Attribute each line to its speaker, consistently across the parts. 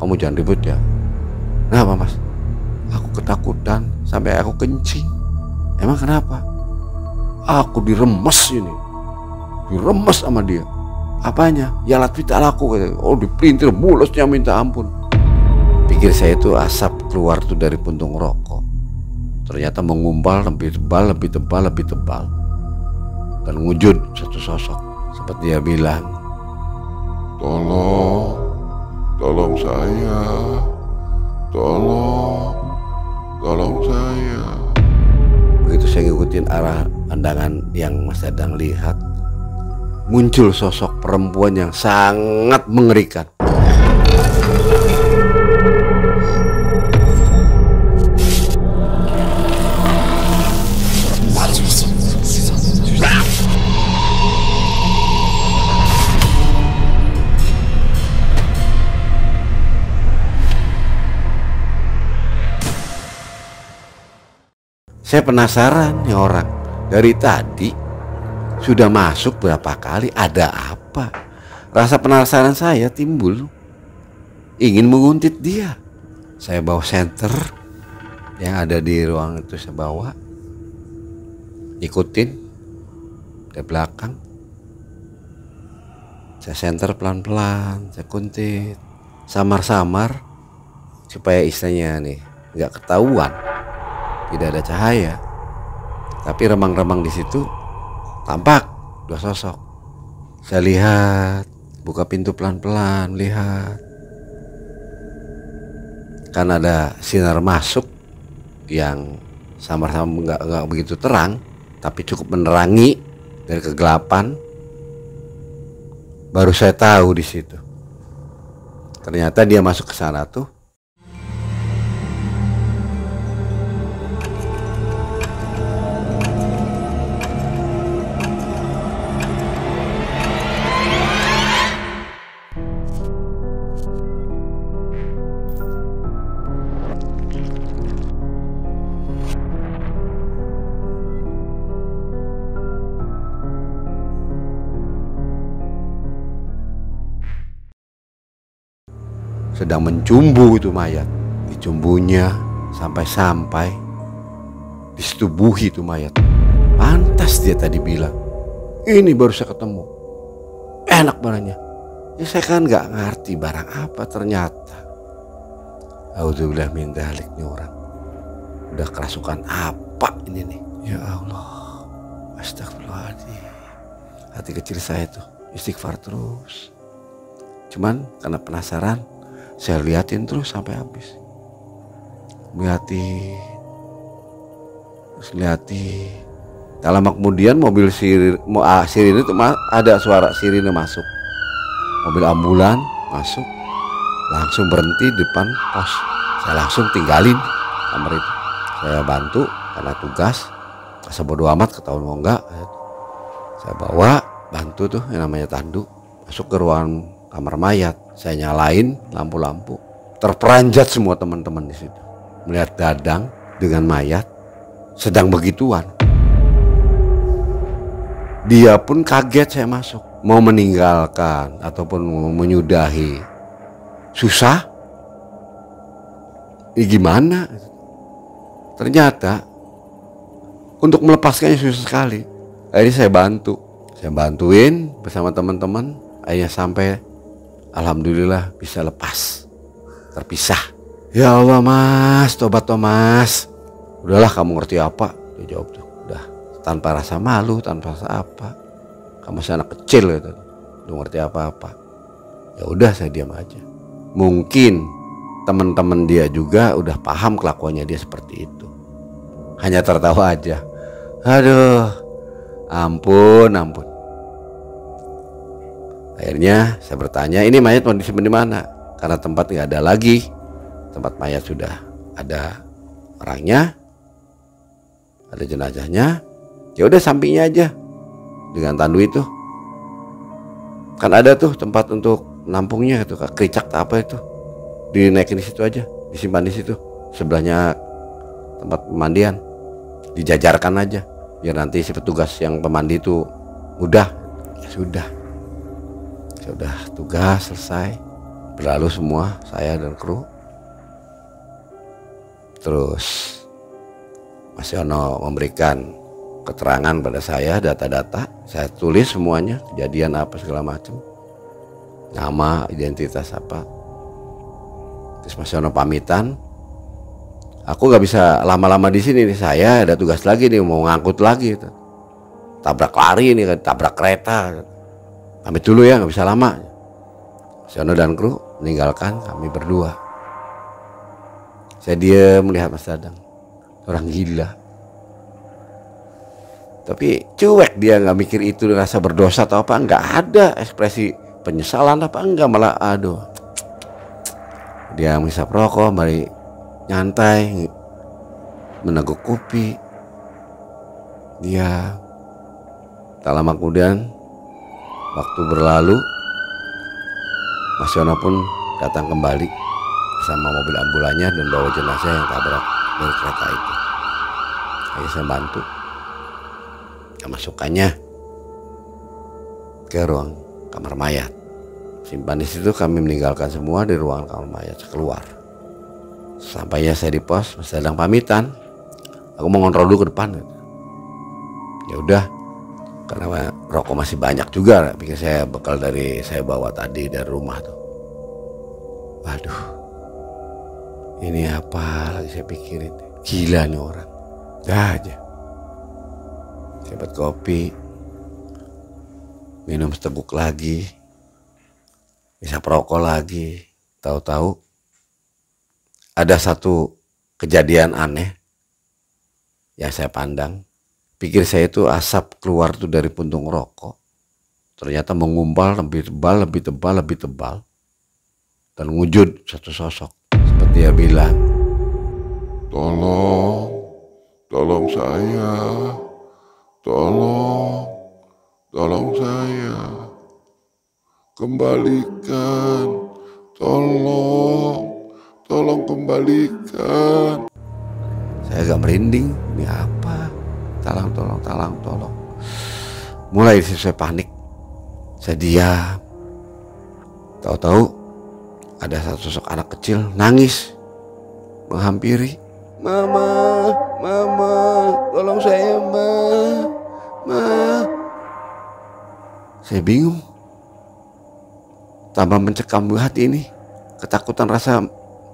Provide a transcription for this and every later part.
Speaker 1: kamu jangan ribut ya. Kenapa mas? Aku ketakutan sampai aku kencing. Emang kenapa? Aku diremes ini. Diremes sama dia. Apanya? Ya alat vital aku. Oh dipelintir mulusnya minta ampun. Pikir saya itu asap keluar tuh dari puntung rokok. Ternyata mengumpal lebih tebal, lebih tebal, lebih tebal. Dan wujud satu sosok. Seperti dia bilang, tolong saya, tolong saya. Begitu saya ngikutin arah pandangan yang Mas Dadang lihat, muncul sosok perempuan yang sangat mengerikan. Saya penasaran nih orang, dari tadi sudah masuk berapa kali, ada apa? Rasa penasaran saya timbul, ingin menguntit dia. Saya bawa senter yang ada di ruang itu, saya bawa, ikutin dari belakang. Saya senter pelan-pelan, saya kuntit, samar-samar supaya istilahnya nih nggak ketahuan. Tidak ada cahaya, tapi remang-remang di situ tampak dua sosok. Saya lihat, buka pintu pelan-pelan, lihat. Kan ada sinar masuk yang samar-samar nggak begitu terang, tapi cukup menerangi dari kegelapan. Baru saya tahu di situ. Ternyata dia masuk ke sana tuh. Sedang mencumbu itu mayat. Dicumbunya sampai disetubuhi itu mayat. Pantas dia tadi bilang, ini baru saya ketemu, enak barangnya. Ya saya kan gak ngerti barang apa ternyata. Auzubillah min dzalik, nih orang udah kerasukan apa ini nih. Ya Allah, astagfirullahaladzim. Hati kecil saya tuh istighfar terus. Cuman karena penasaran, saya liatin terus sampai habis. Liatin. Tak lama kemudian mobil sirine itu ada suara sirine masuk. Mobil ambulan masuk, langsung berhenti depan pos. Saya langsung tinggalin kamar itu. Saya bantu karena tugas. Saya bodo amat ketahuan mau enggak. Saya bawa bantu tuh yang namanya tandu masuk ke ruangan kamar mayat. Saya nyalain lampu-lampu. Terperanjat semua teman-teman di situ melihat Dadang dengan mayat sedang begituan. Dia pun kaget saya masuk, mau meninggalkan ataupun mau menyudahi. Susah. Gimana? Ternyata untuk melepaskannya susah sekali. Akhirnya saya bantu. Saya bantuin bersama teman-teman. Akhirnya sampai alhamdulillah bisa lepas, terpisah. Ya Allah mas, tobat Thomas. Udahlah kamu ngerti apa? Dia jawab tuh, udah tanpa rasa malu, tanpa rasa apa. Kamu masih anak kecil gitu, lu ngerti apa-apa. Ya udah saya diam aja. Mungkin teman-teman dia juga udah paham kelakuannya dia seperti itu. Hanya tertawa aja. Aduh, ampun. Akhirnya saya bertanya, ini mayat mau disimpan di mana? Karena tempat nggak ada lagi, tempat mayat sudah ada orangnya, ada jenazahnya. Ya udah sampingnya aja dengan tandu itu. Kan ada tuh tempat untuk nampungnya itu, kericak apa itu, dinaikin di situ aja, disimpan di situ. Sebelahnya tempat pemandian, dijajarkan aja. Biar nanti si petugas yang pemandi itu udah, ya sudah. Sudah tugas selesai, Berlalu semua, saya dan kru. Terus Mas Yono memberikan keterangan pada saya, data-data. Saya tulis semuanya, kejadian apa segala macam, nama, identitas apa. Terus Mas Yono pamitan. Aku nggak bisa lama-lama di sini nih, saya ada tugas lagi nih, mau ngangkut lagi. Tabrak lari nih, tabrak kereta. Pamit dulu ya, nggak bisa lama. Mas Yono dan kru meninggalkan kami berdua. Saya diam melihat Mas Dadang, orang gila. Tapi cuek, dia nggak mikir itu rasa berdosa atau apa, nggak ada ekspresi penyesalan apa, enggak, malah aduh. Dia menghisap rokok, mari nyantai, meneguk kopi. Dia tak lama kemudian, waktu berlalu, Mas Yono pun datang kembali bersama mobil ambulannya dan bawa jenazah yang tabrak dari kereta itu. Ayo saya bantu masukkannya ke ruang kamar mayat. Simpan di situ, kami meninggalkan semua di ruangan kamar mayat. Saya keluar. Sampainya saya di pos, Mas Dadang pamitan. Aku mau ngontrol dulu ke depan. Ya udah, karena rokok masih banyak juga, pikir saya bekal dari saya bawa tadi dari rumah tuh. Waduh, ini apa lagi saya pikirin? Gila nih orang. Dah aja. Saya buat kopi, minum seteguk lagi, bisa perokok lagi. Tahu-tahu ada satu kejadian aneh yang saya pandang. Pikir saya itu asap keluar tuh dari puntung rokok. Ternyata mengumpal lebih tebal, lebih tebal, lebih tebal. Dan wujud satu sosok. Seperti dia bilang,
Speaker 2: Tolong saya, tolong saya, kembalikan, tolong kembalikan.
Speaker 1: saya agak merinding, ini apa? Tolong. Mulai saya panik, saya diam. Tahu-tahu ada satu sosok anak kecil nangis, menghampiri. Mama, tolong saya, Ma. Saya bingung, tambah mencekam hati ini, ketakutan rasa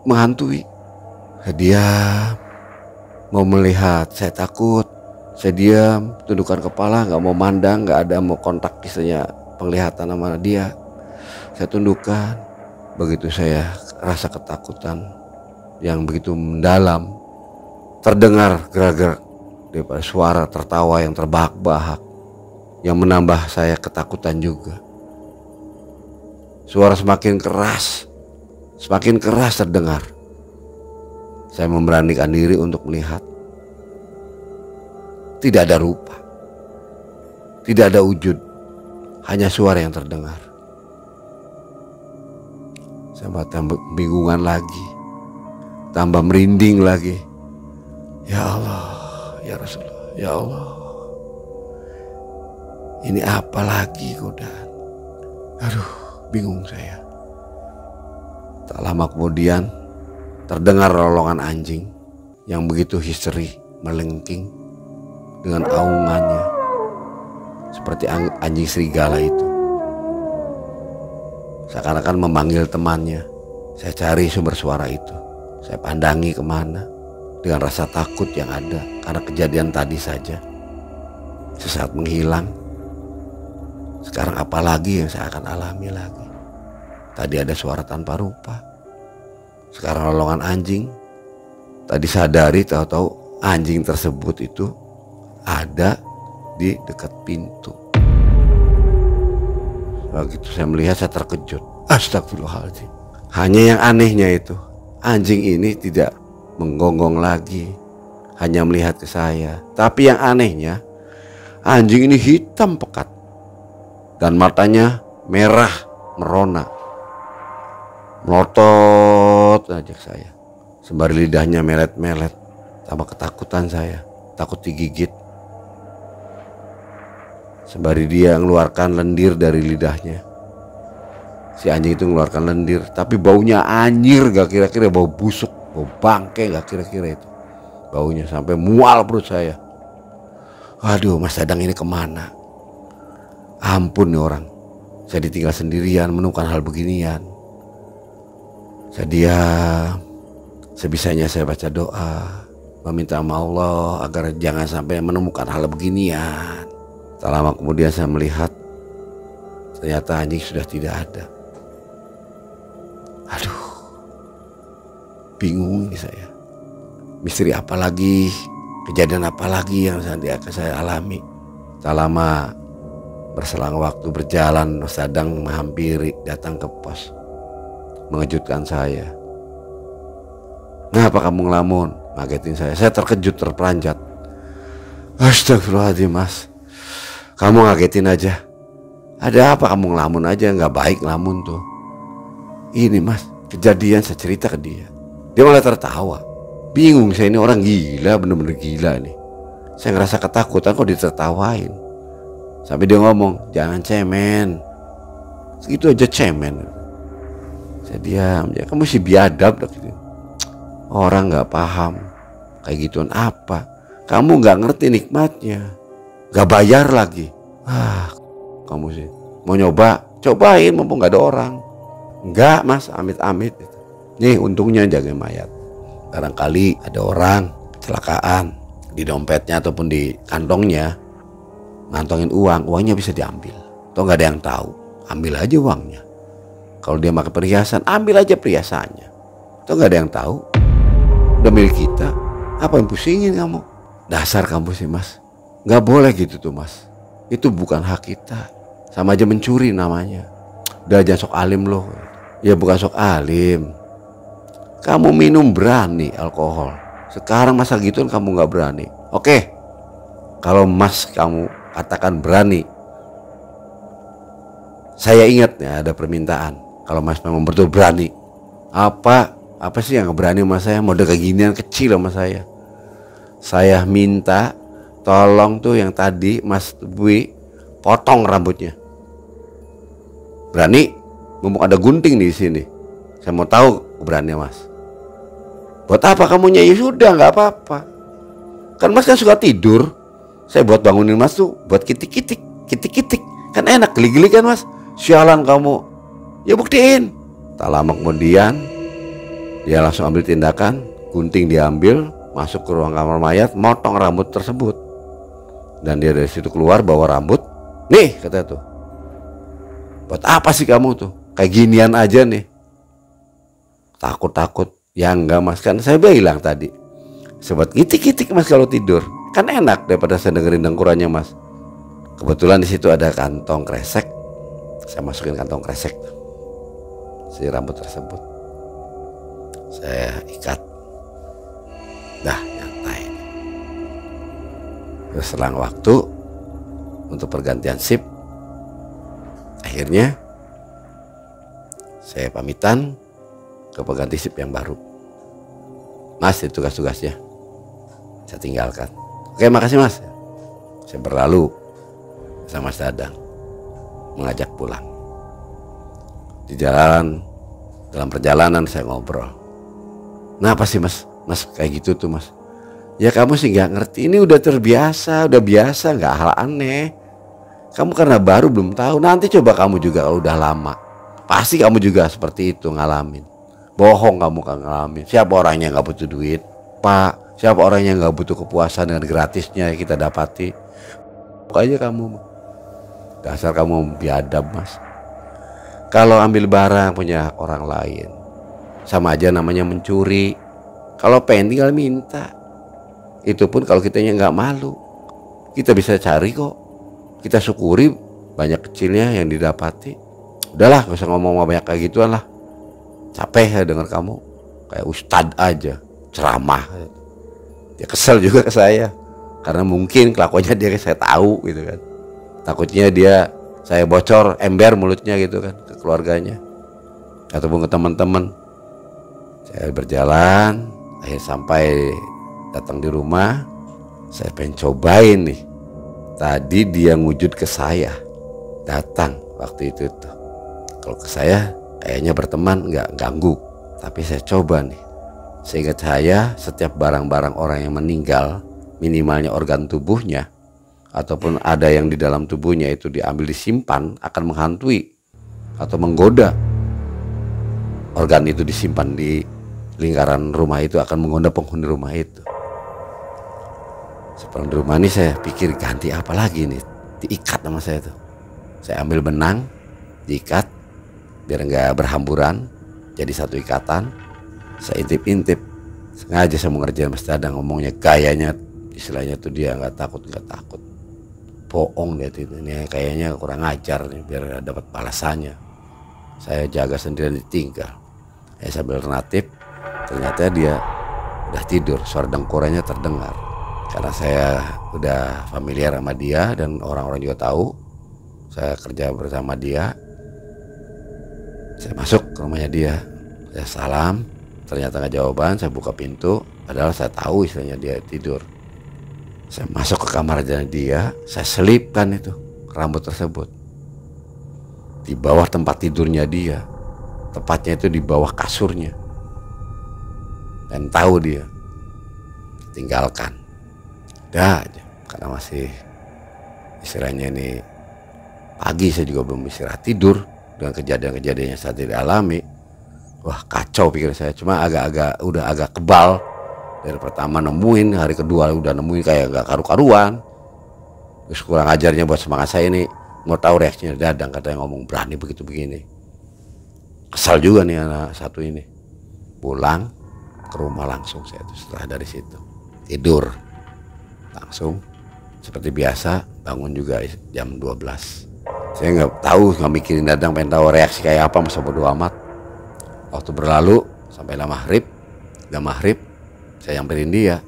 Speaker 1: menghantui. Saya diam, mau melihat, saya takut. Saya diam, tundukkan kepala, nggak mau mandang, nggak ada mau kontak kisahnya penglihatan sama dia. Saya tundukkan. Begitu saya rasa ketakutan yang begitu mendalam, terdengar gerak-gerak daripada suara tertawa yang terbahak-bahak, yang menambah saya ketakutan juga. Suara semakin keras terdengar. Saya memberanikan diri untuk melihat. Tidak ada rupa, tidak ada wujud, hanya suara yang terdengar. Saya tambah bingungan lagi, tambah merinding lagi. Ya Allah, ya Rasulullah, ya Allah, ini apa lagi godaan? Aduh, bingung saya. Tak lama kemudian terdengar lolongan anjing yang begitu histeri, melengking dengan aungannya seperti anjing serigala itu. Seakan-akan memanggil temannya. Saya cari sumber suara itu, saya pandangi kemana dengan rasa takut yang ada karena kejadian tadi saja sesaat menghilang. Sekarang apa lagi yang saya akan alami lagi? Tadi ada suara tanpa rupa, sekarang lolongan anjing. Tadi sadari, tahu-tahu anjing tersebut itu ada di dekat pintu. Begitu saya melihat, saya terkejut. Astagfirullahaladzim. Hanya yang anehnya itu, anjing ini tidak menggonggong lagi, hanya melihat ke saya. Tapi yang anehnya, anjing ini hitam pekat dan matanya merah merona, melotot aja ke saya. Sembari lidahnya melet-melet. Tambah ketakutan saya, takut digigit. Sembari dia mengeluarkan lendir dari lidahnya. Si anjing itu mengeluarkan lendir, tapi baunya anjir, gak kira-kira, bau busuk, bau bangke, gak kira-kira itu baunya, sampai mual perut saya. Aduh, Mas Dadang ini kemana? Ampun nih orang, saya ditinggal sendirian menemukan hal beginian. Saya diam, sebisanya saya baca doa, meminta sama Allah agar jangan sampai menemukan hal beginian. Tak lama kemudian saya melihat ternyata anjing sudah tidak ada. Aduh, bingung ini saya. Misteri apa lagi, kejadian apa lagi yang nanti akan saya alami. Tak lama berselang waktu berjalan, Mas Dadang menghampiri, datang ke pos, mengejutkan saya. Ngapa kamu ngelamun? Ngagetin saya. Saya terkejut, terperanjat. Astagfirullahaladzim, Mas, kamu ngagetin aja. Ada apa kamu ngelamun aja? Nggak baik ngelamun tuh. Ini Mas, kejadian saya cerita ke dia. Dia malah tertawa. Bingung saya, ini orang gila, bener-bener gila nih. Saya ngerasa ketakutan kok ditertawain. Sampai dia ngomong, jangan cemen. Segitu aja cemen. Saya diam, ya kamu sih biadab dah gitu. Orang nggak paham kayak gituan apa. Kamu nggak ngerti nikmatnya, nggak bayar lagi. Kamu sih mau nyoba, cobain mumpung nggak ada orang. Enggak Mas, amit-amit. Nih untungnya jaga mayat. Barangkali ada orang kecelakaan, di dompetnya ataupun di kantongnya ngantongin uangnya bisa diambil. Atau nggak ada yang tahu, ambil aja uangnya. Kalau dia pakai perhiasan, ambil aja perhiasannya. Atau nggak ada yang tahu, udah milik kita. Apa yang pusingin kamu? Dasar kamu sih Mas, nggak boleh gitu tuh Mas. Itu bukan hak kita, sama aja mencuri namanya. Udah jangan sok alim loh. Ya bukan sok alim. Kamu minum berani alkohol. Sekarang masa gitu kamu nggak berani. Oke, kalau Mas kamu katakan berani, saya ingat ya ada permintaan. Kalau Mas memang betul berani, apa sih yang berani sama saya? Mode keginian kecil sama saya. Saya minta tolong tuh yang tadi Mas Bui potong rambutnya. Berani? Mumpung ada gunting di sini. Saya mau tahu keberanian Mas. Buat apa kamunya? Ya sudah, nggak apa-apa. Kan Mas kan suka tidur. Saya buat bangunin Mas tuh buat kitik-kitik. Kan enak, geli-geli kan Mas. Sialan kamu. Ya buktiin. Tak lama kemudian dia langsung ambil tindakan. Gunting diambil, masuk ke ruang kamar mayat, motong rambut tersebut. Dan dia dari situ keluar bawa rambut. Nih kata tuh, buat apa sih kamu tuh? Kayak ginian aja nih. Takut. Ya enggak Mas, kan saya bilang tadi, sobat kitik-kitik Mas kalau tidur. Kan enak daripada saya dengerin dengkurannya Mas. Kebetulan di situ ada kantong kresek. Saya masukin kantong kresek si rambut tersebut. Saya ikat. Dah nyantai. Terus selang waktu untuk pergantian shift, akhirnya saya pamitan ke pengganti shift yang baru. Mas, itu tugas-tugasnya saya tinggalkan. Oke, makasih Mas. Saya berlalu sama Mas Dadang, mengajak pulang. Di jalan, dalam perjalanan saya ngobrol. Nah apa sih Mas kayak gitu tuh Mas? Ya kamu sih nggak ngerti, ini udah terbiasa, udah biasa, nggak hal aneh. Kamu karena baru belum tahu, nanti coba kamu juga kalau udah lama, pasti kamu juga seperti itu ngalamin. Bohong kamu kan ngalamin. Siapa orangnya nggak butuh duit, Pak? Siapa orangnya nggak butuh kepuasan dengan gratisnya yang kita dapati? Pokoknya kamu, dasar kamu biadab Mas. Kalau ambil barang punya orang lain, sama aja namanya mencuri. Kalau pengen tinggal minta. Itu pun kalau kitanya nggak malu, kita bisa cari kok. Kita syukuri banyak kecilnya yang didapati. Udahlah, gak usah ngomong banyak kayak gituan lah. Capek ya dengar kamu kayak ustad aja ceramah. Dia kesel juga ke saya karena mungkin kelakuannya dia saya tahu gitu kan. Takutnya dia saya bocor ember mulutnya gitu kan ke keluarganya ataupun ke teman-teman. Saya berjalan, akhirnya sampai datang di rumah. Saya pengen cobain nih. Tadi dia ngujud ke saya, datang waktu itu tuh Kalau ke saya kayaknya berteman nggak ganggu. Tapi saya coba nih. Seingat saya setiap barang-barang orang yang meninggal, minimalnya organ tubuhnya ataupun ada yang di dalam tubuhnya itu diambil disimpan, akan menghantui atau menggoda. Organ itu disimpan di lingkaran rumah itu, akan menggoda penghuni rumah itu. Sepulang di rumah ini saya pikir ganti apa lagi nih, diikat sama saya tuh. Saya ambil benang, diikat biar nggak berhamburan, jadi satu ikatan. Saya intip-intip, sengaja saya mau ngerjain Mas Dadang, ngomongnya gayanya istilahnya tuh dia nggak takut, bohong dia itu, ini kayaknya kurang ajar nih, biar dapat balasannya. Saya jaga sendirian ditinggal. Sambil alternatif, ternyata dia udah tidur, suara dengkurannya terdengar. Karena saya udah familiar sama dia dan orang-orang juga tahu saya kerja bersama dia. Saya masuk ke rumahnya dia, saya salam, ternyata nggak jawaban. Saya buka pintu, padahal saya tahu istilahnya dia tidur. Saya masuk ke kamarnya dia, saya selipkan itu rambut tersebut di bawah tempat tidurnya dia, tepatnya itu di bawah kasurnya. Dan tahu dia tinggalkan. Dah aja, karena masih istilahnya ini pagi, saya juga belum istirahat tidur dengan kejadian-kejadian yang saya tidak alami. Wah, kacau pikir saya. Cuma udah agak kebal. Dari pertama nemuin, hari kedua udah nemuin kayak gak karu-karuan. Terus kurang ajarnya buat semangat saya ini, mau tahu reaksinya Dadang, katanya ngomong berani begitu begini. Kesal juga nih anak satu ini. Pulang ke rumah langsung saya tuh, setelah dari situ tidur langsung seperti biasa, bangun juga jam 12. Saya nggak tahu, nggak mikirin Dadang, pengen tahu reaksi kayak apa, masa bodo amat. Waktu berlalu sampai maghrib, udah maghrib saya nyamperin dia.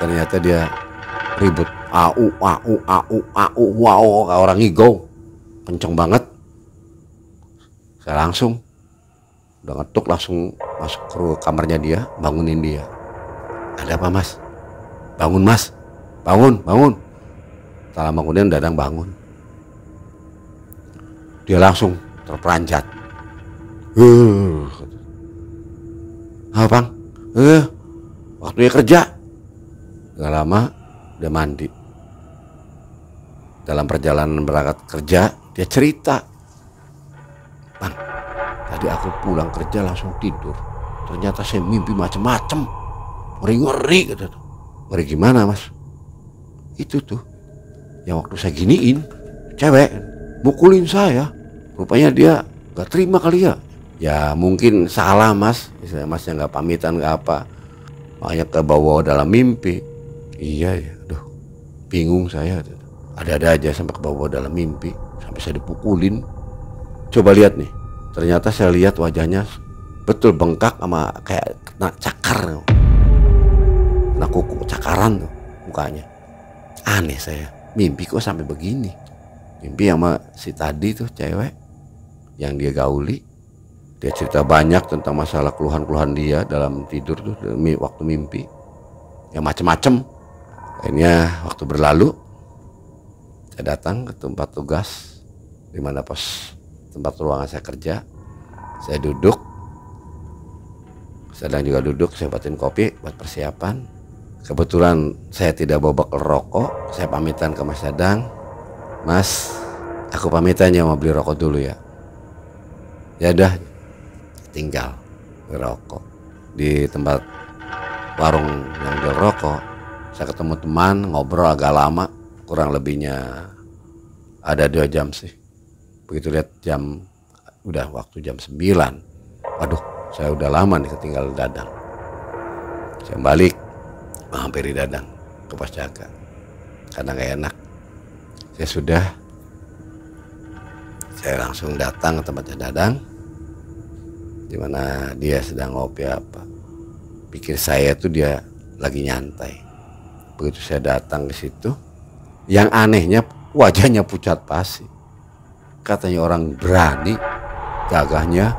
Speaker 1: Ternyata dia ribut, au wow, kayak orang ngigau, kenceng banget. Saya langsung udah ngetuk, langsung masuk ke kamarnya dia, bangunin dia. Ada apa Mas? Bangun Mas, bangun. Tak lama kemudian Dadang bangun. Dia langsung terperanjat. Apa Bang? Waktunya kerja. Gak lama dia mandi. Dalam perjalanan berangkat kerja, dia cerita, Bang, tadi aku pulang kerja langsung tidur. Ternyata saya mimpi macem-macem, ngeri-ngeri gitu. Ngeri gimana Mas? Itu tuh yang waktu saya giniin, cewek mukulin saya. Rupanya dia gak terima kali ya. Ya mungkin salah Mas, misalnya Masnya gak pamitan gak apa, makanya kebawa dalam mimpi. Iya ya, aduh bingung saya. Ada-ada aja sampai kebawa dalam mimpi, sampai saya dipukulin. Coba lihat nih, ternyata saya lihat wajahnya betul bengkak sama kayak kena cakar, kena kuku cakaran tuh mukanya. Aneh saya, mimpi kok sampai begini. Mimpi sama si tadi tuh cewek yang dia gauli. Dia cerita banyak tentang masalah keluhan-keluhan dia dalam tidur tuh, waktu mimpi, yang macem-macem. Akhirnya waktu berlalu, saya datang ke tempat tugas, di mana pos tempat ruangan saya kerja. Saya duduk, sedang juga duduk, saya buatin kopi buat persiapan. Kebetulan saya tidak bawa bekal rokok. Saya pamitan ke Mas Dadang, Mas, aku pamitan ya, mau beli rokok dulu ya. Ya udah, tinggal ngerokok di tempat warung yang jual rokok. Saya ketemu teman, ngobrol agak lama, kurang lebihnya ada 2 jam sih. Begitu lihat jam, udah waktu jam 9. Waduh, saya udah lama nih ketinggal Dadang. Saya balik, menghampiri Dadang ke pos jaga karena gak enak. Saya langsung datang ke tempatnya Dadang, di mana dia sedang ngopi apa. Pikir saya tuh dia lagi nyantai. Begitu saya datang ke situ, yang anehnya wajahnya pucat pasi. Katanya orang berani, gagahnya.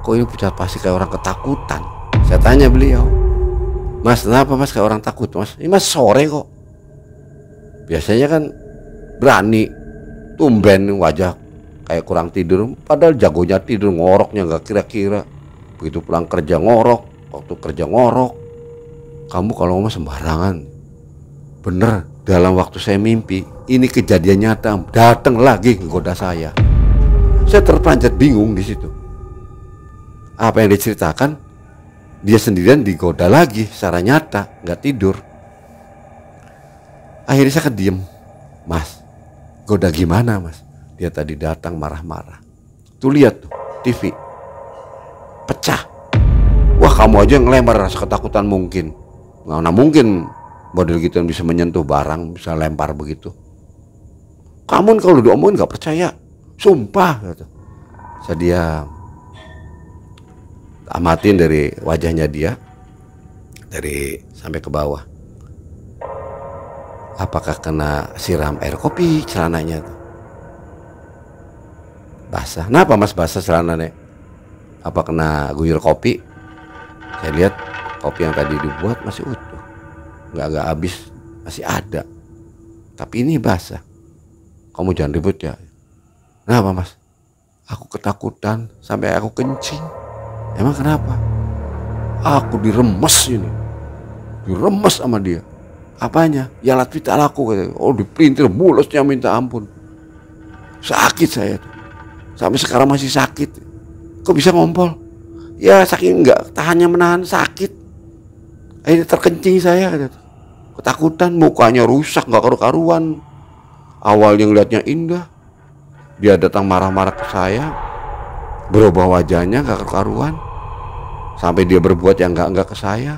Speaker 1: Kok ini pucat pasi kayak orang ketakutan? Saya tanya beliau, Mas, kenapa Mas kayak orang takut Mas? Ini Mas sore kok. Biasanya kan berani, tumben wajah kayak kurang tidur. Padahal jagonya tidur, ngoroknya nggak kira-kira. Begitu pulang kerja ngorok, waktu kerja ngorok. Kamu kalau ngomong sembarangan. Bener, dalam waktu saya mimpi, ini kejadian nyata, datang lagi menggoda saya. Saya terperanjat bingung di situ. Apa yang diceritakan, dia sendirian digoda lagi secara nyata, nggak tidur. Akhirnya saya kediem. Mas, goda gimana mas? Dia tadi datang marah-marah. Tuh lihat tuh, TV pecah. Wah, kamu aja yang ngelempar, rasa ketakutan mungkin. Mana mungkin model gitu yang bisa menyentuh barang, bisa lempar begitu. Kamu kalau diomongin gak percaya, sumpah gitu. Saya diam. Amatin dari wajahnya dia, dari sampai ke bawah. Apakah kena siram air kopi celananya tuh? Basah. Kenapa mas basah celananya? Apa kena guyur kopi? Saya lihat kopi yang tadi dibuat masih utuh, nggak habis, masih ada. Tapi ini basah. Kamu jangan ribut ya. Kenapa mas? Aku ketakutan sampai aku kencing. Emang kenapa? Aku diremes ini, diremes sama dia. Apanya? Ya alat vital aku. Oh, dipelintir mulusnya minta ampun. Sakit saya tuh. Sampai sekarang masih sakit. Kok bisa ngompol? Ya saking nggak tahannya menahan sakit. Akhirnya terkencing saya. Ketakutan, mukanya rusak, nggak karu-karuan. Awalnya ngeliatnya indah, dia datang marah-marah ke saya, berubah wajahnya nggak karu-karuan. Sampai dia berbuat yang nggak ke saya.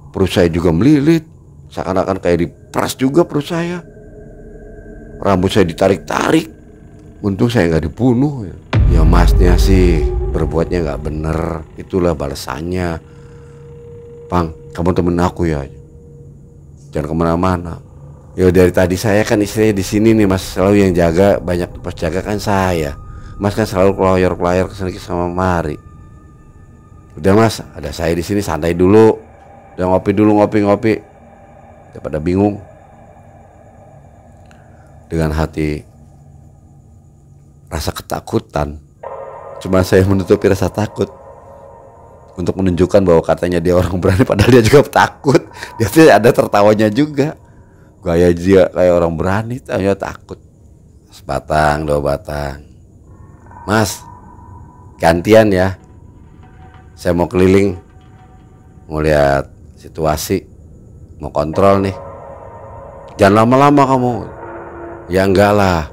Speaker 1: Perut saya juga melilit, seakan-akan kayak diperas juga perut saya. Rambut saya ditarik-tarik. Untung saya nggak dibunuh. Ya masnya sih berbuatnya nggak bener, itulah balasannya. Pang, kamu temen aku ya, jangan kemana-mana. Ya dari tadi saya kan istrinya di sini nih mas, selalu yang jaga, banyak pas jaga kan saya. Mas kan selalu kelayar kesini sama mari. Udah mas, ada saya di sini, santai dulu. Udah ngopi dulu, ngopi daripada bingung. Dengan hati rasa ketakutan, cuma saya menutupi rasa takut untuk menunjukkan bahwa katanya dia orang berani, padahal dia juga takut. Dia tuh ada tertawanya juga, gaya dia kayak orang berani, ternyata takut. Sebatang, 2 batang. Mas, gantian ya, saya mau keliling, mau lihat situasi, mau kontrol nih. Jangan lama-lama kamu. Ya enggak lah.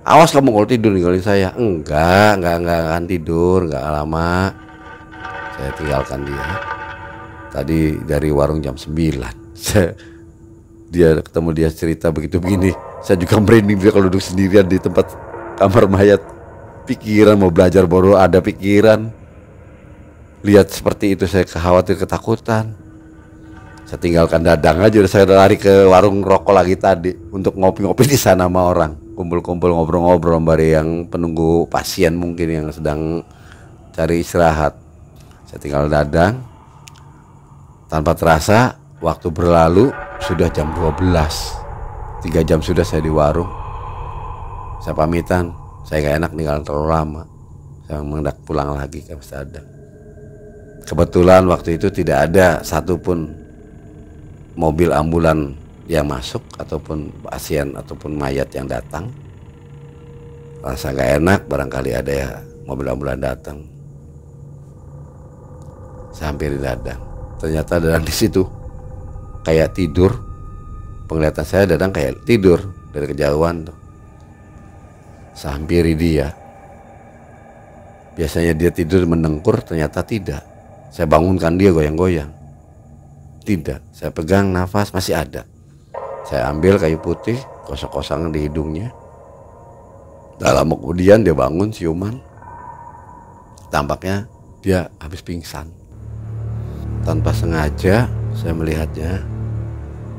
Speaker 1: Awas kamu kalau tidur ninggalin saya. Enggak akan tidur, enggak lama. Saya tinggalkan dia. Tadi dari warung jam 9. Dia ketemu dia cerita begitu begini. Saya juga merinding dia kalau duduk sendirian di tempat kamar mayat. Pikiran mau belajar baru ada pikiran. Lihat seperti itu saya khawatir, ketakutan. Saya tinggalkan Dadang aja, saya lari ke warung rokok lagi tadi untuk ngopi-ngopi di sana sama orang. Kumpul-kumpul ngobrol-ngobrol bareng yang penunggu pasien mungkin yang sedang cari istirahat. Saya tinggal Dadang. Tanpa terasa waktu berlalu sudah jam 12. 3 jam sudah saya di warung. Saya pamitan, saya gak enak tinggal terlalu lama. Saya mengendak pulang lagi ke Mas Dadang. Kebetulan waktu itu tidak ada satupun mobil ambulan yang masuk ataupun pasien ataupun mayat yang datang. Rasa gak enak, barangkali ada ya mobil ambulan datang. Saya hampirin Dadang. Ternyata Dadang di situ kayak tidur. Penglihatan saya Dadang kayak tidur dari kejauhan tuh. Saya hampiri dia. Biasanya dia tidur mendengkur, ternyata tidak. Saya bangunkan dia goyang-goyang. Tidak, saya pegang nafas masih ada. Saya ambil kayu putih, kosong-kosong di hidungnya. Dalam kemudian dia bangun siuman. Tampaknya dia habis pingsan. Tanpa sengaja saya melihatnya,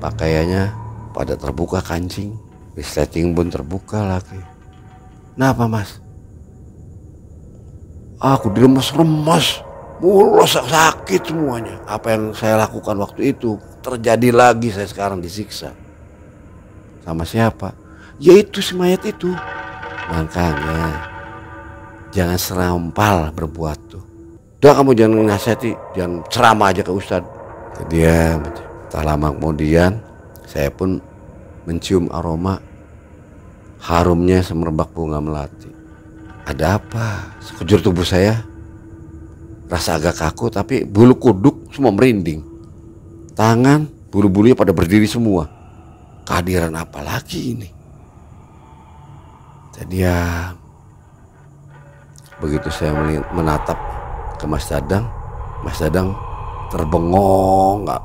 Speaker 1: pakaiannya pada terbuka kancing, resleting pun terbuka lagi. Kenapa mas? Aku diremes-remes, mulus, sakit semuanya. Apa yang saya lakukan waktu itu terjadi lagi, saya sekarang disiksa. Sama siapa? Yaitu si mayat itu. Makanya jangan serampal berbuat tuh. Udah kamu jangan nasihati, jangan ceramah aja ke Ustadz. Dia tak lama kemudian saya pun mencium aroma harumnya semerbak bunga melati. Ada apa? Sekujur tubuh saya rasa agak kaku, tapi bulu kuduk semua merinding. Tangan, bulu-bulunya pada berdiri semua. Kehadiran apa lagi ini? Jadi ya begitu saya menatap ke Mas Dadang terbengong, nggak,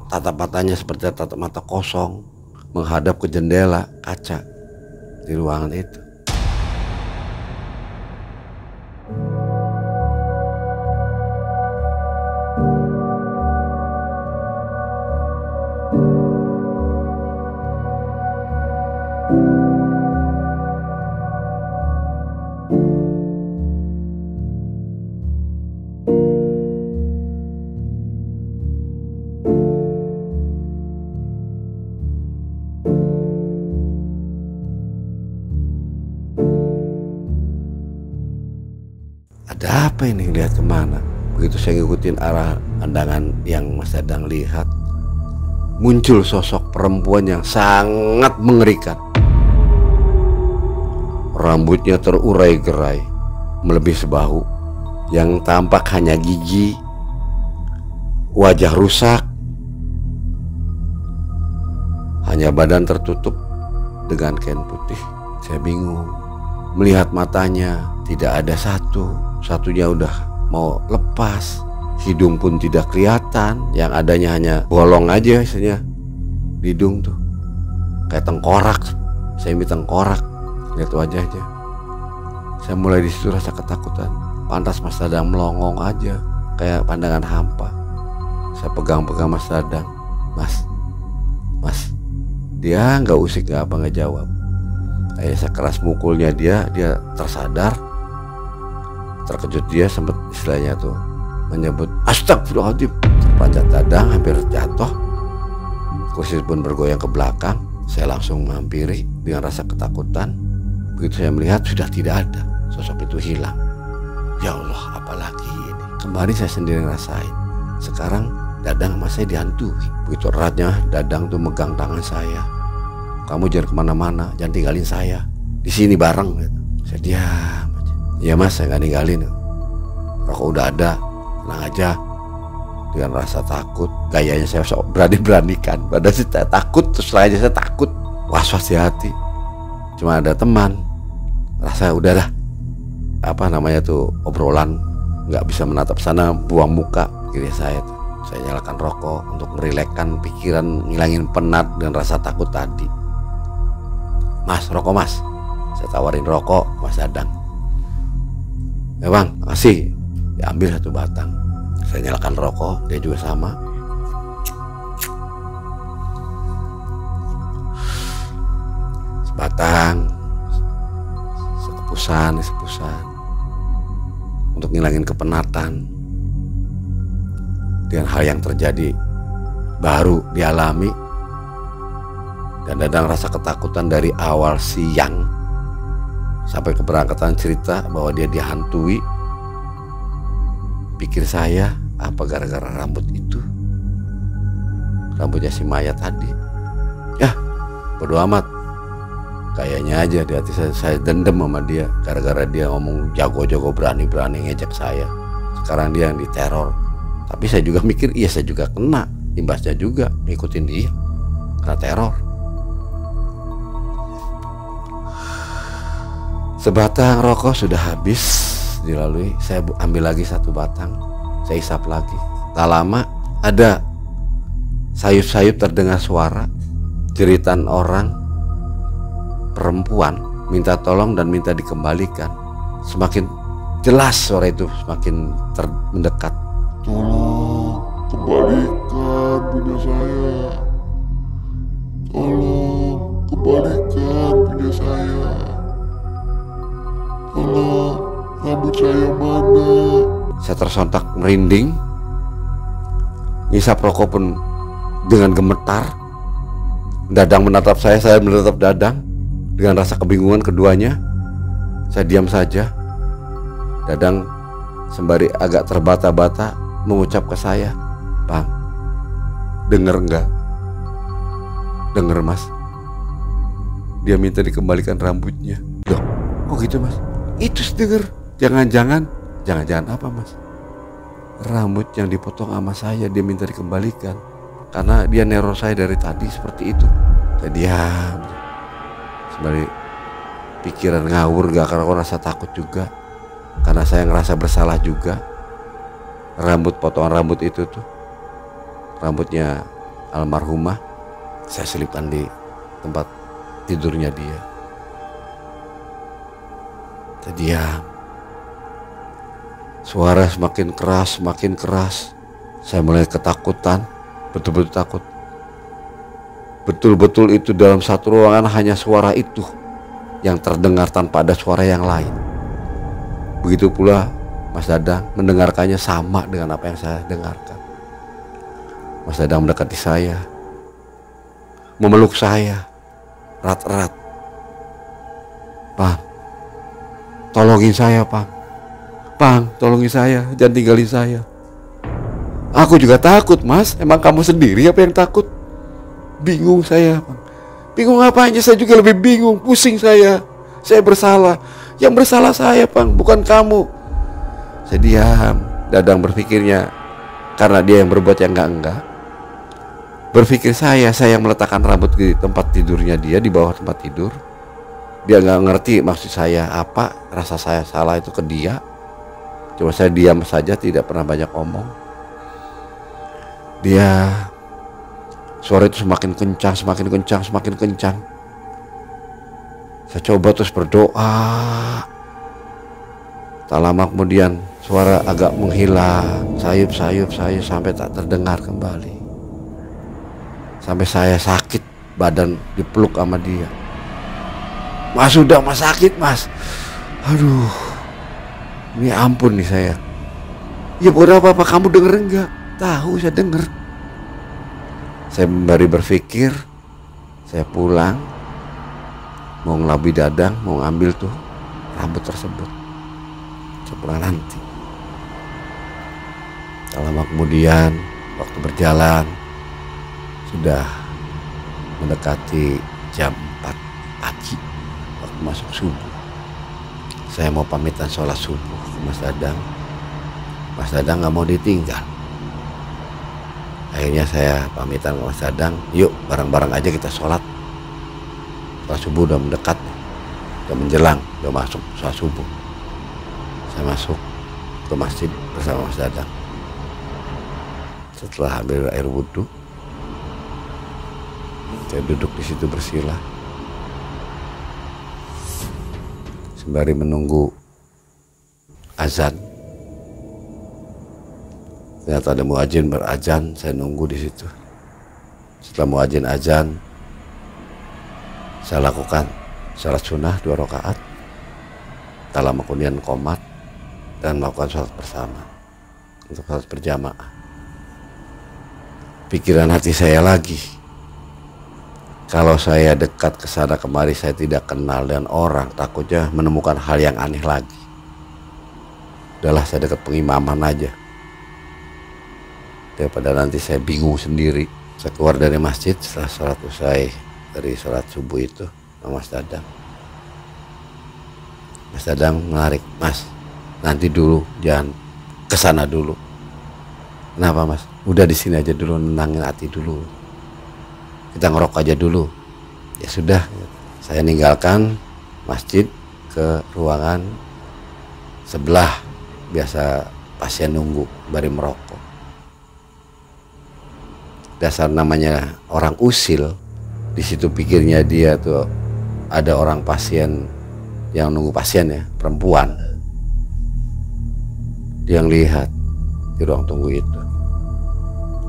Speaker 1: tatap matanya seperti tatap mata kosong menghadap ke jendela kaca di ruangan itu. Ada apa ini, lihat kemana? Begitu saya ngikutin arah pandangan yang Mas Dadang lihat, muncul sosok perempuan yang sangat mengerikan. Rambutnya terurai-gerai melebihi sebahu, yang tampak hanya gigi, wajah rusak, hanya badan tertutup dengan kain putih. Saya bingung melihat matanya, tidak ada satunya udah mau lepas. Hidung pun tidak kelihatan, yang adanya hanya bolong aja isinya. Hidung tuh kayak tengkorak, semi tengkorak. Lihat wajahnya, saya mulai disitu rasa ketakutan. Pantas Mas Dadang melongong aja kayak pandangan hampa. Saya pegang-pegang Mas Dadang. Mas, dia nggak usik, nggak apa, nggak jawab. Saya keras mukulnya dia tersadar. Terkejut dia, sempat istilahnya tuh menyebut astagfirullahaladzim. Terpanjat Dadang, hampir jatuh. Kursi pun bergoyang ke belakang. Saya langsung menghampiri dengan rasa ketakutan. Begitu saya melihat sudah tidak ada, sosok itu hilang. Ya Allah, apalagi ini? Kembali saya sendiri ngerasain. Sekarang Dadang sama saya dihantui. Begitu eratnya Dadang tuh megang tangan saya. Kamu jangan kemana-mana, jangan tinggalin saya, di sini bareng gitu. Saya diam aja. Iya Mas, saya nggak ninggalin. Rokok udah ada, tenang aja. Dengan rasa takut, gayanya saya sok berani-beranikan. Padahal saya takut, terus aja saya takut, was-was di hati. Cuma ada teman, rasa udahlah, apa namanya tuh, obrolan, nggak bisa menatap sana, buang muka kiri saya tuh. Saya nyalakan rokok untuk merilekkan pikiran, ngilangin penat dan rasa takut tadi. Mas, rokok Mas. Saya tawarin rokok Mas Dadang. Ya Bang, makasih. Diambil satu batang. Saya nyalakan rokok, dia juga sama. Sebatang, sekepusan untuk ngilangin kepenatan. Dengan hal yang terjadi baru dialami, dan Dadang rasa ketakutan dari awal siang sampai keberangkatan cerita bahwa dia dihantui. Pikir saya, apa gara-gara rambut itu, rambutnya si Maya tadi. Ya bodo amat, kayaknya aja di hati saya dendam sama dia gara-gara dia ngomong jago-jago, berani-berani ngejek saya. Sekarang dia yang diteror. Tapi saya juga mikir, iya saya juga kena imbasnya juga, ngikutin dia, kena teror. Sebatang rokok sudah habis dilalui, saya ambil lagi satu batang, saya isap lagi. Tak lama ada sayup-sayup terdengar suara jeritan orang, perempuan minta tolong dan minta dikembalikan. Semakin jelas suara itu, semakin mendekat.
Speaker 2: Tolong kembalikan punya saya. Tolong kembalikan punya saya. Tolong, rambut saya mana?
Speaker 1: Saya tersontak merinding, ngisap rokok pun dengan gemetar. Dadang menatap saya menatap Dadang dengan rasa kebingungan keduanya. Saya diam saja. Dadang sembari agak terbata-bata mengucap ke saya, "Bang, denger enggak?" "Denger, Mas." Dia minta dikembalikan rambutnya. "Loh, kok gitu, Mas?" "Itu denger. Jangan-jangan apa, Mas? Rambut yang dipotong sama saya dia minta dikembalikan karena dia neror saya dari tadi seperti itu." Saya diam. Sembari pikiran ngawur gak, karena aku rasa takut juga. Karena saya ngerasa bersalah juga. Potongan rambut itu tuh, rambutnya almarhumah, saya selipkan di tempat tidurnya dia. Saya diam. Suara semakin keras. Saya mulai ketakutan, betul-betul takut. Betul-betul itu dalam satu ruangan hanya suara itu yang terdengar tanpa ada suara yang lain. Begitu pula Mas Dadang mendengarkannya sama dengan apa yang saya dengarkan. Mas Dadang mendekati saya, memeluk saya erat-erat. "Bang, tolongin saya, Bang. Bang, tolongin saya, jangan tinggalin saya." "Aku juga takut, Mas. Emang kamu sendiri apa yang takut?" "Bingung saya, Bang." "Bingung apanya? Saya juga lebih bingung, pusing saya. Saya bersalah. Yang bersalah saya, Bang, bukan kamu." Saya diam. Dadang berpikirnya karena dia yang berbuat yang enggak. Berpikir saya yang meletakkan rambut di tempat tidurnya dia, di bawah tempat tidur. Dia nggak ngerti maksud saya apa, rasa saya salah itu ke dia. Cuma saya diam saja, tidak pernah banyak omong. Suara itu semakin kencang. Saya coba terus berdoa. Tak lama kemudian suara agak menghilang, sayup sampai tak terdengar kembali. Sampai saya sakit badan dipeluk sama dia. "Mas, udah Mas, sakit Mas." Aduh, ini ampun nih saya. "Ya bukan apa-apa, kamu denger enggak?" "Tahu, saya denger." Saya sembari berpikir, saya pulang, mau ngelabui Dadang, mau ngambil tuh rambut tersebut. Saya pulang nanti. Tak lama kemudian, waktu berjalan, sudah mendekati jam 4 pagi, waktu masuk subuh. Saya mau pamitan sholat subuh ke Mas Dadang. Mas Dadang gak mau ditinggal. Akhirnya saya pamitan ke Mas Dadang, "Yuk bareng-bareng aja kita sholat. Sholat subuh udah mendekat, udah menjelang, udah masuk sholat subuh." Saya masuk ke masjid bersama Mas Dadang. Setelah ambil air wudhu, saya duduk di situ bersila sembari menunggu azan. Ternyata ada muadzin berazan, saya nunggu di situ. Setelah muadzin azan, saya lakukan salat sunnah 2 rakaat. Tak lama kemudian qomat dan melakukan sholat bersama untuk sholat berjamaah. Pikiran hati saya lagi, kalau saya dekat ke sana kemari saya tidak kenal dan orang, takutnya menemukan hal yang aneh lagi. Udahlah, saya dekat pengimaman aja, daripada nanti saya bingung sendiri. Saya keluar dari masjid setelah sholat usai dari sholat subuh itu sama Mas Dadang. Mas Dadang menarik, "Mas, nanti dulu, jangan kesana dulu." "Kenapa, Mas?" "Udah di sini aja dulu, nenangin hati dulu. Kita ngerokok aja dulu." Ya sudah, saya ninggalkan masjid ke ruangan sebelah, biasa pasien nunggu bari merokok. Dasar namanya orang usil, di situ pikirnya dia tuh ada orang pasien yang nunggu pasien ya, perempuan. Dia yang lihat di ruang tunggu itu,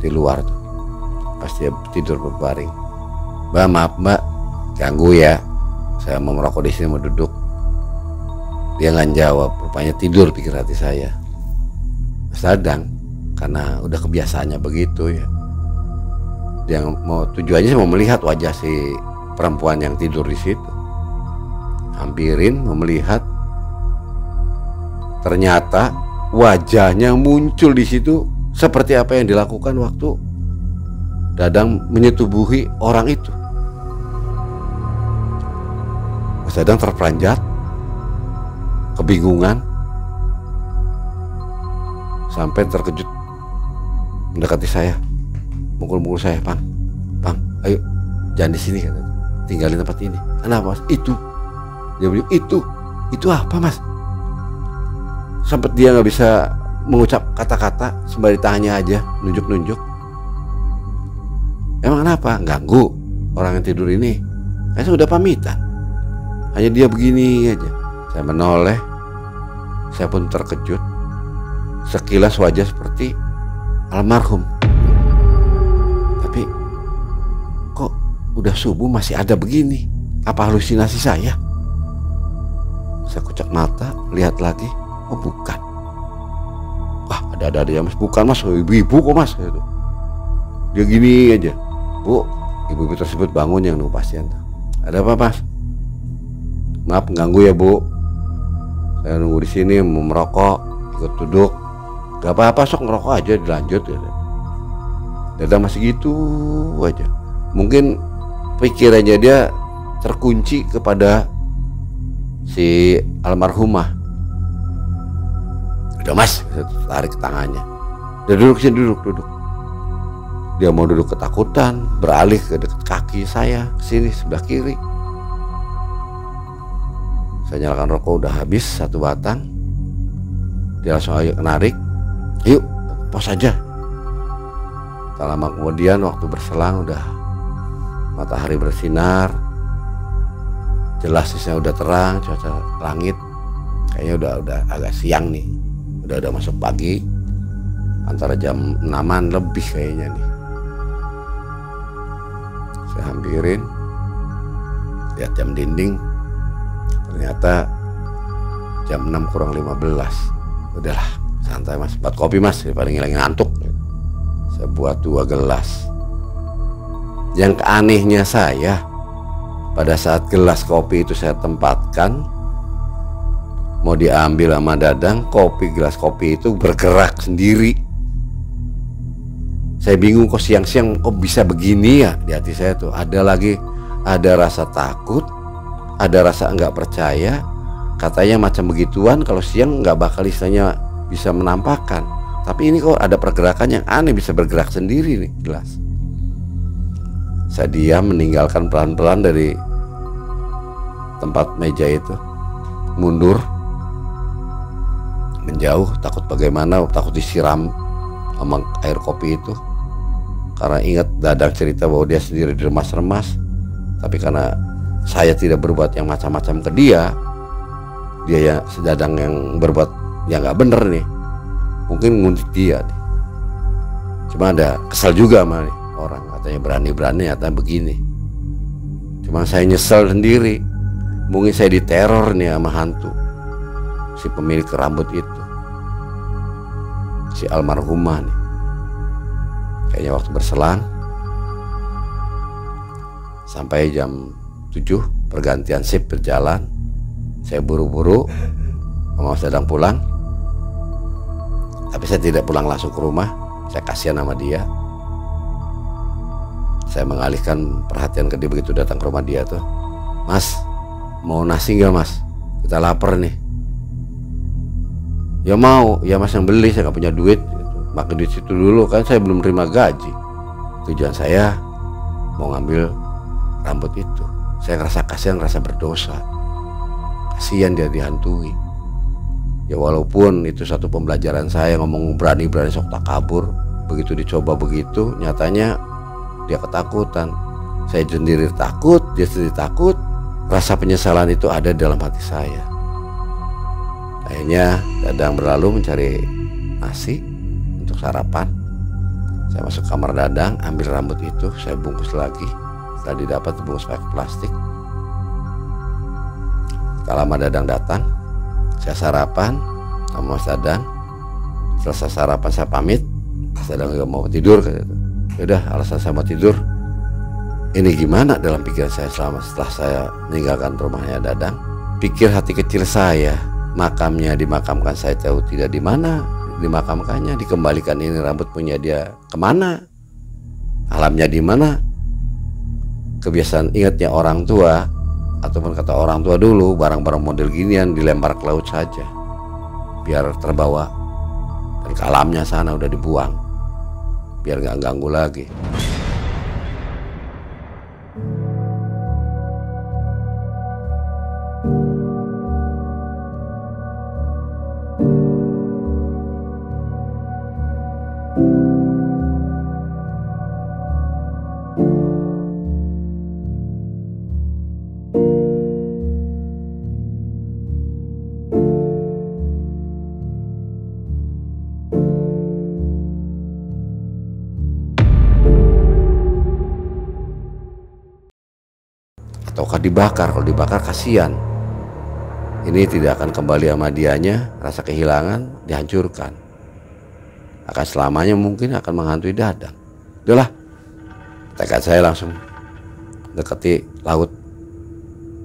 Speaker 1: di luar tuh, pas dia tidur berbaring. "Mbak, maaf Mbak, ganggu ya. Saya mau merokok di sini, mau duduk." Dia nggak jawab, rupanya tidur, pikir hati saya. Mas Dadang karena udah kebiasaannya begitu ya, dia mau, tujuannya sih mau melihat wajah si perempuan yang tidur di situ. Hampirin, mau melihat, Ternyata wajahnya muncul di situ seperti apa yang dilakukan waktu Dadang menyetubuhi orang itu. Mas Dadang terperanjat, kebingungan, sampai terkejut mendekati saya, mukul-mukul saya, "Bang, ayo jangan di sini, tinggalin tempat ini." "Kenapa, Mas?" "Itu." Dia bilang, itu apa, Mas?" Sampai dia nggak bisa mengucap kata-kata, sembari tangannya aja nunjuk-nunjuk. "Emang kenapa? Ganggu orang yang tidur ini? Saya udah pamitan. Hanya dia begini aja." Saya menoleh. Saya pun terkejut. Sekilas wajah seperti almarhum, tapi kok udah subuh masih ada begini? Apa halusinasi saya? Saya kucek mata, lihat lagi. Oh bukan. Wah, ada ya, Mas. "Bukan, Mas, ibu-ibu kok, Mas." Gitu. Dia gini aja. "Bu," ibu-ibu tersebut bangun yang nunggu pasien. "Ada apa, Mas?" "Maaf ganggu ya, Bu. Saya nunggu di sini mau merokok, ikut duduk." "Gak apa-apa, sok ngerokok aja, dilanjut." Ya. Dadang masih gitu aja. Mungkin pikirannya dia terkunci kepada si almarhumah. "Udah, Mas," saya tarik tangannya. "Udah duduk sini, duduk." Dia mau duduk ketakutan, beralih ke dekat kaki saya, ke sini sebelah kiri. Saya nyalakan rokok, udah habis satu batang. Dia langsung ayo narik. "Yuk, pos aja." Tak lama kemudian, waktu berselang, udah matahari bersinar, jelas sisnya udah terang, cuaca langit kayaknya udah agak siang nih, udah masuk pagi, antara jam 6-an lebih kayaknya nih. Saya hampirin, lihat jam dinding, ternyata jam 6 kurang 15. Udahlah, santai, Mas, buat kopi, Mas, paling ngilangin ngantuk. Saya buat 2 gelas. Yang anehnya saya, pada saat gelas kopi itu saya tempatkan mau diambil sama Dadang, gelas kopi itu bergerak sendiri. Saya bingung, kok siang-siang kok bisa begini ya. Di hati saya tuh ada rasa takut, ada rasa enggak percaya. Katanya macam begituan kalau siang nggak bakal istilahnya bisa menampakkan. Tapi ini kok ada pergerakan yang aneh, bisa bergerak sendiri nih gelas. Saya diam, meninggalkan pelan-pelan dari tempat meja itu, mundur, menjauh, takut bagaimana, takut disiram sama air kopi itu. Karena ingat Dadang cerita bahwa dia sendiri diremas-remas. Tapi karena saya tidak berbuat yang macam-macam ke dia ya Dadang yang berbuat yang nggak bener nih, mungkin nguntit dia nih. Cuma ada kesal juga sama nih orang, katanya berani-berani katanya begini. Cuma saya nyesel sendiri, mungkin saya diteror nih sama hantu si pemilik rambut itu, si almarhumah nih. Kayaknya waktu berselang sampai jam 7 pergantian shift berjalan. Saya buru-buru sama Mas Dadang pulang. Tapi saya tidak pulang langsung ke rumah. Saya kasihan sama dia. Saya mengalihkan perhatian ke dia begitu datang ke rumah dia tuh. "Mas, mau nasi nggak, Mas? Kita lapar nih." "Ya mau." "Ya Mas yang beli, saya nggak punya duit." Makan duit situ dulu, kan saya belum terima gaji. Tujuan saya mau ngambil rambut itu. Saya ngerasa kasihan, ngerasa berdosa. Kasihan dia dihantui. Ya walaupun itu satu pembelajaran saya, ngomong berani-berani sok tak kabur. Begitu dicoba begitu, nyatanya dia ketakutan. Saya sendiri takut, dia sendiri takut. Rasa penyesalan itu ada dalam hati saya. Akhirnya Dadang berlalu mencari nasi untuk sarapan. Saya masuk kamar Dadang, ambil rambut itu, saya bungkus lagi. Setelah didapat dibungkus pakai plastik. Tak lama Dadang datang, saya sarapan sama Mas Dadang. Selesai sarapan saya pamit. Mas Dadang juga mau tidur. Yaudah, alasan saya mau tidur, ini gimana dalam pikiran saya setelah saya meninggalkan rumahnya Dadang. Pikir hati kecil saya, makamnya dimakamkan saya tahu tidak di mana dimakamkannya, dikembalikan ini rambut punya dia kemana, alamnya di mana. Kebiasaan ingatnya orang tua ataupun kata orang tua dulu, barang-barang model ginian dilempar ke laut saja biar terbawa, dan ke alamnya sana udah dibuang biar nggak ganggu lagi. Ataukah dibakar? Kalau dibakar kasihan, ini tidak akan kembali sama dianya, rasa kehilangan dihancurkan, akan selamanya mungkin akan menghantui Dadang. Udahlah, tekad saya langsung dekati laut.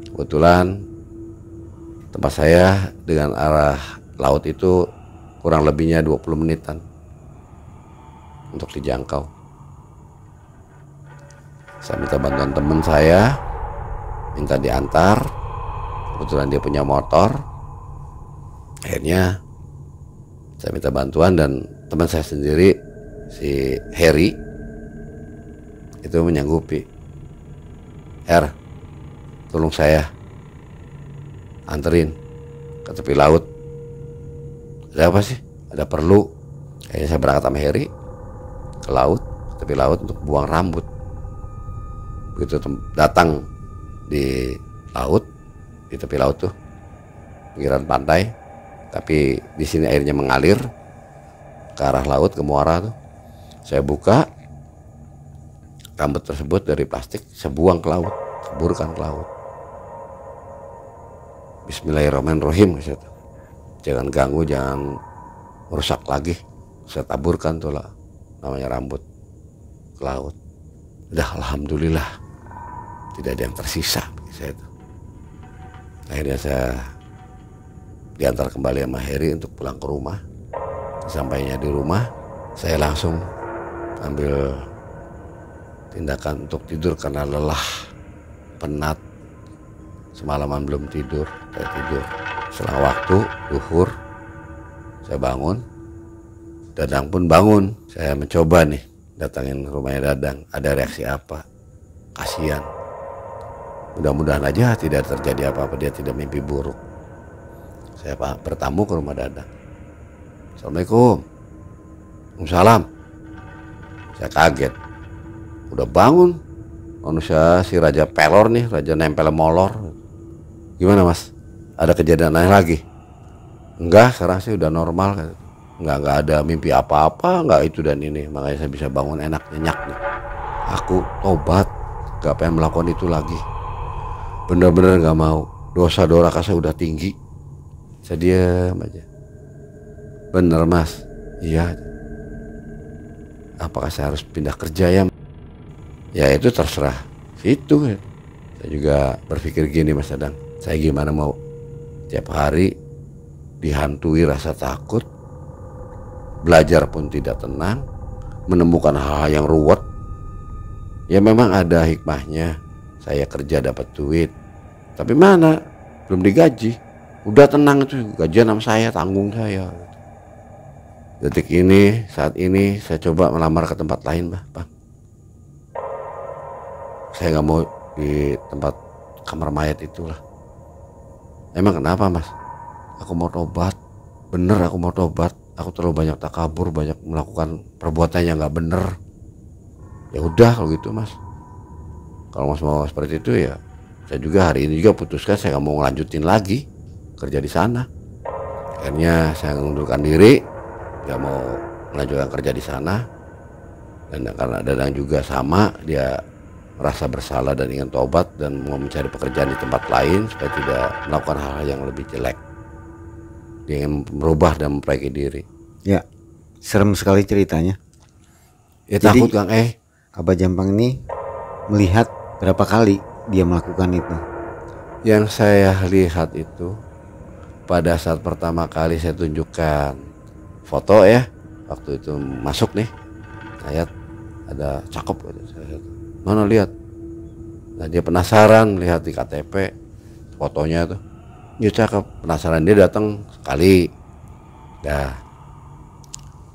Speaker 1: Kebetulan tempat saya dengan arah laut itu kurang lebihnya 20 menitan untuk dijangkau. Saya minta bantuan teman saya, minta diantar. Kebetulan dia punya motor. Akhirnya saya minta bantuan dan teman saya sendiri, si Harry, itu menyanggupi. Tolong saya anterin ke tepi laut. Ada apa sih? Ada perlu. Akhirnya saya berangkat sama Harry ke laut, ke tepi laut untuk buang rambut. Begitu datang di laut, di tepi laut tuh, pinggiran pantai, tapi di sini airnya mengalir ke arah laut, ke muara tuh. Saya buka rambut tersebut dari plastik, saya buang ke laut, taburkan ke laut. Bismillahirrahmanirrahim, jangan ganggu, jangan merusak lagi. Saya taburkan tuh lah, namanya rambut, ke laut. Udah, alhamdulillah tidak ada yang tersisa saya itu. Akhirnya saya diantar kembali sama Harry untuk pulang ke rumah. Sampainya di rumah, saya langsung ambil tindakan untuk tidur karena lelah, penat, semalaman belum tidur. Saya tidur. Setelah waktu duhur, saya bangun. Dadang pun bangun. Saya mencoba nih datangin rumahnya Dadang. Ada reaksi apa? Kasihan. Mudah-mudahan aja tidak terjadi apa-apa, dia tidak mimpi buruk. Saya bertamu ke rumah Dadang. Assalamualaikum. Waalaikumsalam. Saya kaget. Udah bangun. Manusia si Raja Pelor nih, Raja nempel molor. Gimana mas? Ada kejadian lain lagi? Enggak, sekarang sih udah normal. Enggak ada mimpi apa-apa, enggak itu dan ini. Makanya saya bisa bangun enak, nyenyak nih. Aku tobat, gak pengen melakukan itu lagi. Bener-bener gak mau. Dosa doraka saya udah tinggi. Saya diam aja. Bener mas? Iya. Apakah saya harus pindah kerja ya? Ya itu terserah. Itu ya. Saya juga berpikir gini mas Dadang. Saya gimana mau tiap hari dihantui rasa takut, belajar pun tidak tenang, menemukan hal-hal yang ruwet. Ya memang ada hikmahnya. Saya kerja dapat duit, tapi mana? Belum digaji. Udah tenang itu, gajian sama saya, tanggung saya. Detik ini, saat ini saya coba melamar ke tempat lain, Bang. Saya nggak mau di tempat kamar mayat itulah. Emang kenapa mas? Aku mau tobat. Bener aku mau tobat. Aku terlalu banyak takabur, banyak melakukan perbuatan yang nggak bener. Ya udah kalau gitu mas. Kalau mas mau seperti itu ya, saya juga hari ini juga putuskan saya nggak mau ngelanjutin lagi kerja di sana. Akhirnya saya mengundurkan diri, nggak mau melanjutkan kerja di sana. Dan karena Dadang juga sama, dia merasa bersalah dan ingin tobat dan mau mencari pekerjaan di tempat lain supaya tidak melakukan hal-hal yang lebih jelek. Dia ingin merubah dan memperbaiki diri.
Speaker 3: Ya, serem sekali ceritanya.
Speaker 1: Ya
Speaker 3: Jadi,
Speaker 1: takut Kang
Speaker 3: Abah Jampang ini melihat berapa kali dia melakukan itu?
Speaker 1: Yang saya lihat itu pada saat pertama kali saya tunjukkan foto ya, waktu itu masuk nih, saya ada cakep, mana lihat. Nah dia penasaran lihat di KTP fotonya tuh, dia cakep, penasaran, dia datang sekali. Nah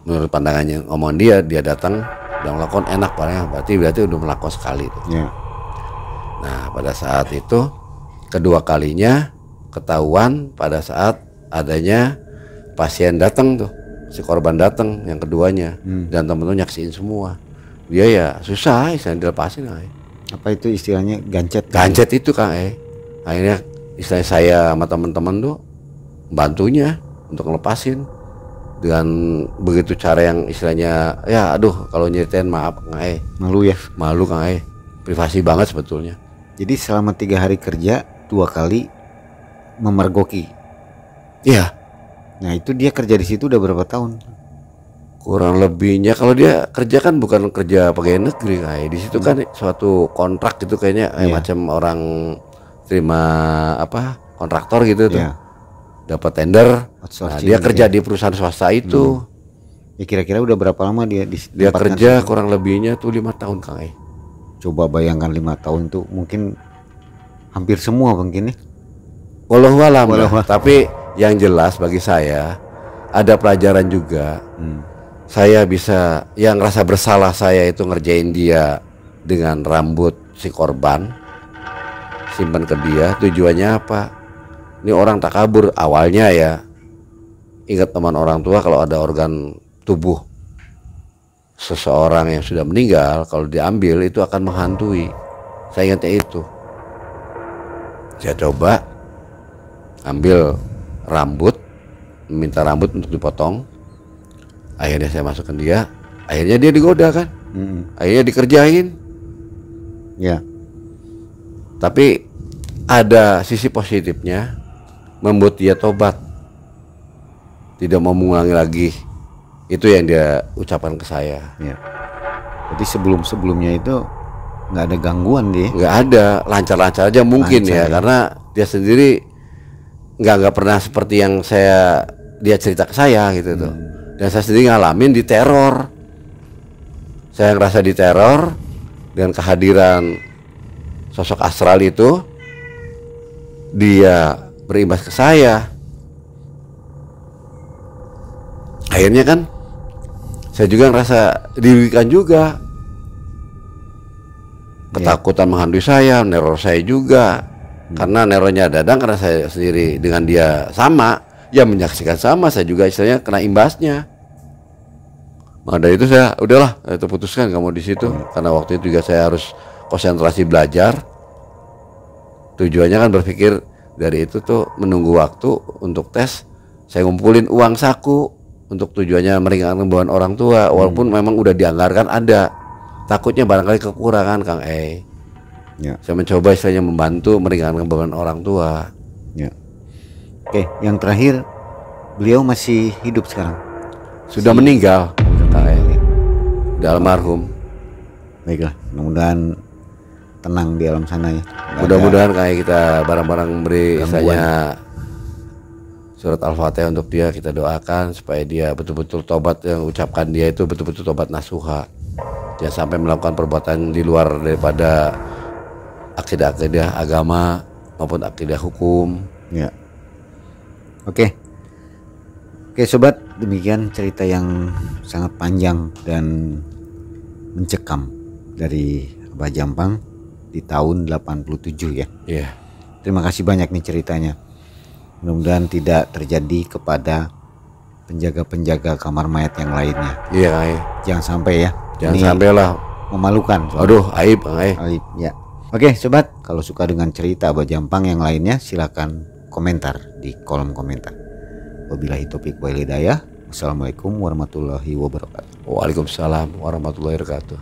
Speaker 1: menurut pandangannya ngomong dia datang udah melakukan enak palingnya, berarti udah melakukan sekali tuh.
Speaker 3: Ya.
Speaker 1: Nah pada saat itu kedua kalinya ketahuan pada saat adanya pasien datang tuh, si korban datang yang keduanya, dan temen-temen nyaksiin semua. Dia ya susah istilahnya dilepasin.
Speaker 3: Apa itu istilahnya gancet?
Speaker 1: Gancet itu Kang. Akhirnya istilahnya saya sama teman-teman tuh bantunya untuk ngelepasin dengan begitu cara yang istilahnya ya aduh kalau nyeritain maaf Kang.
Speaker 3: Malu ya?
Speaker 1: Malu Kang. Privasi banget sebetulnya.
Speaker 3: Jadi selama 3 hari kerja 2 kali memergoki.
Speaker 1: Iya.
Speaker 3: Nah itu dia kerja di situ udah berapa tahun?
Speaker 1: Kurang lebihnya kalau dia kerja kan bukan kerja pegawai negeri kayak di situ kan suatu kontrak gitu kayaknya macam orang terima apa kontraktor gitu tuh. Dapat tender. Nah, dia kerja di perusahaan swasta itu.
Speaker 3: Ya kira-kira udah berapa lama dia di
Speaker 1: Dia kerja situ? Kurang lebihnya tuh 5 tahun Kang.
Speaker 3: Coba bayangkan 5 tahun tuh mungkin hampir semua mungkin nih.
Speaker 1: Wallahualam. Tapi yang jelas bagi saya ada pelajaran juga. Saya bisa yang rasa bersalah saya itu ngerjain dia dengan rambut si korban, simpan ke dia. Tujuannya apa? Ini orang tak kabur awalnya ya. Ingat teman orang tua kalau ada organ tubuh seseorang yang sudah meninggal kalau diambil itu akan menghantui. Saya ingatnya itu. Saya coba ambil rambut, minta rambut untuk dipotong. Akhirnya saya masukkan dia. Akhirnya dia digoda kan. Akhirnya dikerjain.
Speaker 3: Ya.
Speaker 1: Tapi ada sisi positifnya, membuat dia tobat, tidak mau mengulangi lagi. Itu yang dia ucapkan ke saya.
Speaker 3: Ya. Jadi sebelumnya itu nggak ada gangguan dia.
Speaker 1: Nggak ada, lancar-lancar aja mungkin lancar, ya, karena dia sendiri nggak pernah seperti yang dia cerita ke saya gitu tuh. Dan saya sendiri ngalamin diteror. Saya ngerasa diteror dengan kehadiran sosok astral itu. Dia berimbas ke saya. Akhirnya kan saya juga ngerasa dirugikan juga. Ketakutan menghantui saya, neror saya juga. Karena nerornya Dadang karena saya sendiri dengan dia sama, ya menyaksikan sama, saya juga istilahnya kena imbasnya. Maka dari itu saya udahlah, itu putuskan kamu di situ karena waktu itu juga saya harus konsentrasi belajar. Tujuannya kan berpikir dari itu tuh menunggu waktu untuk tes. Saya ngumpulin uang saku untuk tujuannya meringankan beban orang tua, walaupun memang udah dianggarkan ada. Takutnya barangkali kekurangan Kang. Ya. Saya mencoba istilahnya membantu meringankan beban orang tua.
Speaker 3: Ya. Oke, yang terakhir, beliau masih hidup sekarang?
Speaker 1: Sudah meninggal, udah almarhum.
Speaker 3: Baiklah, mudah-mudahan tenang di alam sana ya.
Speaker 1: Mudah-mudahan kayak kita bareng-bareng beri istilahnya surat Al-Fatihah untuk dia, kita doakan supaya dia betul-betul tobat, yang ucapkan dia itu betul-betul tobat nasuha. Jangan sampai melakukan perbuatan di luar daripada akidah-akidah agama maupun akidah hukum.
Speaker 3: Ya. Oke, sobat, demikian cerita yang sangat panjang dan mencekam dari Abah Jampang di tahun 87 ya.
Speaker 1: Iya.
Speaker 3: Terima kasih banyak nih ceritanya. Mudah-mudahan tidak terjadi kepada penjaga-penjaga kamar mayat yang lainnya.
Speaker 1: Iya,
Speaker 3: jangan sampai ya.
Speaker 1: Jangan sampai lah,
Speaker 3: memalukan.
Speaker 1: Aduh, aib,
Speaker 3: aib ya. Oke, sobat, kalau suka dengan cerita Abah Jampang yang lainnya silakan komentar di kolom komentar. Wabillahi taufiq wal hidayah. Wassalamualaikum warahmatullahi wabarakatuh.
Speaker 1: Waalaikumsalam warahmatullahi wabarakatuh.